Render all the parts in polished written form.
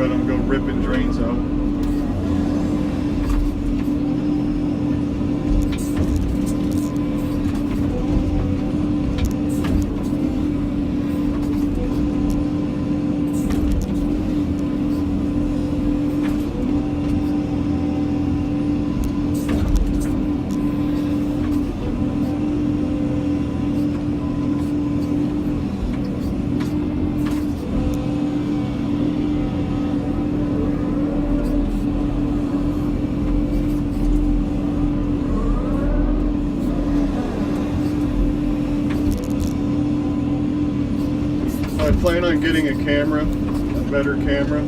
so I don't go ripping drains out. I plan on getting a camera, a better camera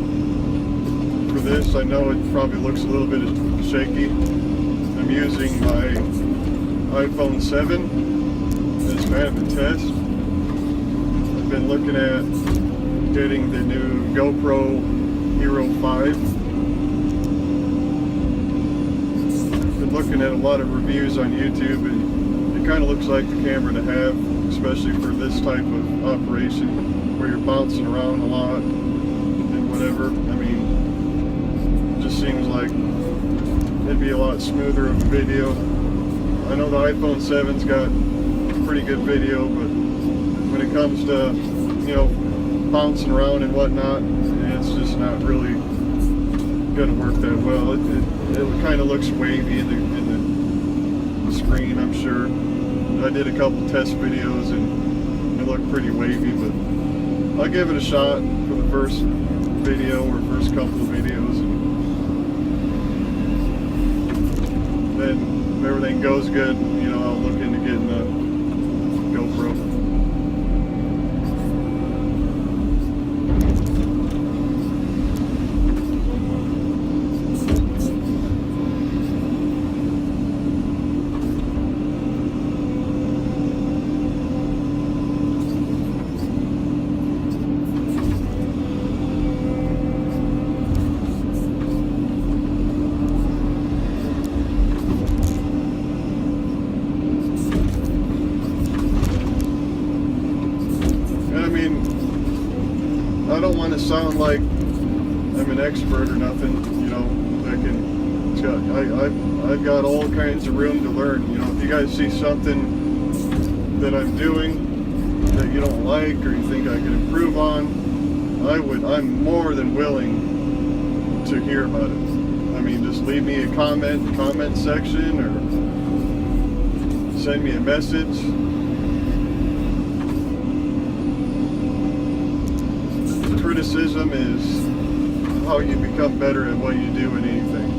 for this. I know it probably looks a little bit shaky. I'm using my iPhone 7 as kind of a test. I've been looking at getting the new GoPro Hero 5. I've been looking at a lot of reviews on YouTube, and it kind of looks like the camera to have, especially for this type of operation where you're bouncing around a lot and whatever. I mean, it just seems like it'd be a lot smoother of a video. I know the iPhone 7's got pretty good video, but when it comes to, you know, bouncing around and whatnot, it's just not really gonna work that well. It kind of looks wavy in the screen, I'm sure. I did a couple test videos and it looked pretty wavy, but I'll give it a shot for the first video or first couple of videos, and then if everything goes good, you know, I'll look into getting a GoPro. I don't want to sound like I'm an expert or nothing, you know. I've got all kinds of room to learn. You know, if you guys see something that I'm doing that you don't like or you think I can improve on, I'm more than willing to hear about it. I mean, just leave me a comment section, or send me a message. Criticism is how you become better at what you do in anything.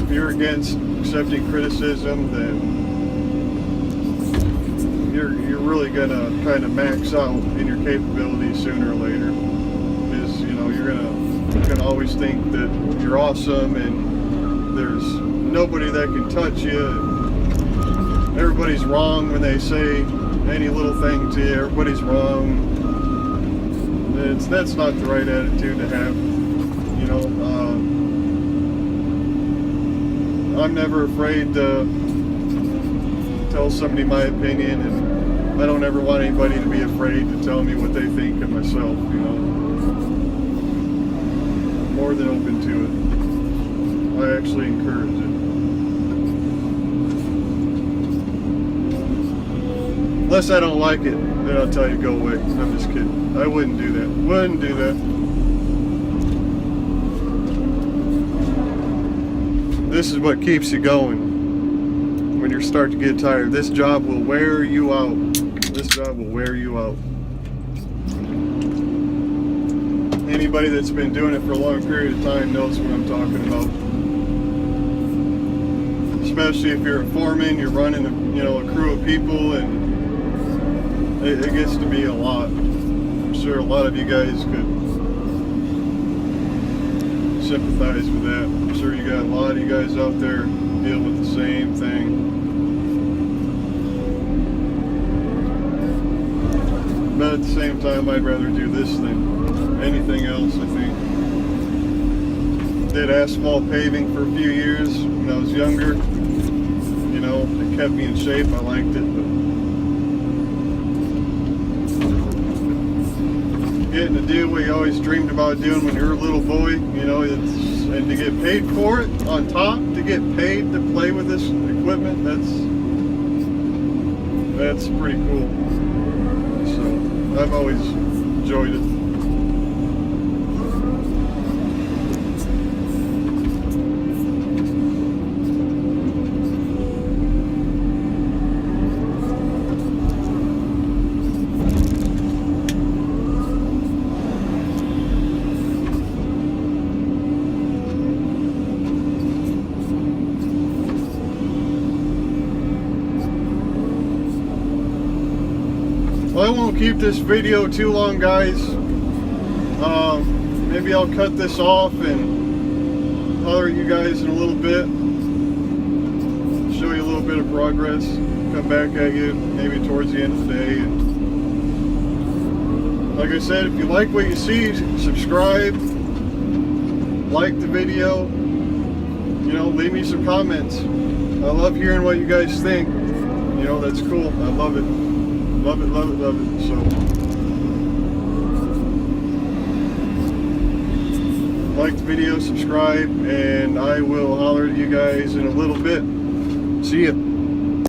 If you're against accepting criticism, then you're really gonna kind of max out in your capabilities sooner or later. Because, you know, you're gonna always think that you're awesome and there's nobody that can touch you. Everybody's wrong when they say any little thing to you. Everybody's wrong. That's not the right attitude to have, you know. I'm never afraid to tell somebody my opinion, and I don't ever want anybody to be afraid to tell me what they think of myself, you know. I'm more than open to it. I actually encourage it. Unless I don't like it, then I'll tell you go away. I'm just kidding. I wouldn't do that. Wouldn't do that. This is what keeps you going when you start to get tired. This job will wear you out. This job will wear you out. Anybody that's been doing it for a long period of time knows what I'm talking about. Especially if you're a foreman, you're running a crew of people, and it gets to be a lot. I'm sure a lot of you guys could sympathize with that. I'm sure you got a lot of you guys out there dealing with the same thing. But at the same time, I'd rather do this than anything else, I think. Did asphalt paving for a few years when I was younger. You know, it kept me in shape. I liked it, but getting to do what you always dreamed about doing when you were a little boy. You know, and to get paid for it on top, to get paid to play with this equipment, that's pretty cool. So I've always enjoyed it. Well, I won't keep this video too long, guys. Maybe I'll cut this off and holler at you guys in a little bit. Show you a little bit of progress. Come back at you maybe towards the end of the day. And like I said, if you like what you see, subscribe, like the video. You know, leave me some comments. I love hearing what you guys think. You know, that's cool. I love it. Love it, love it, love it. So, like the video, subscribe, and I will holler at you guys in a little bit. See ya.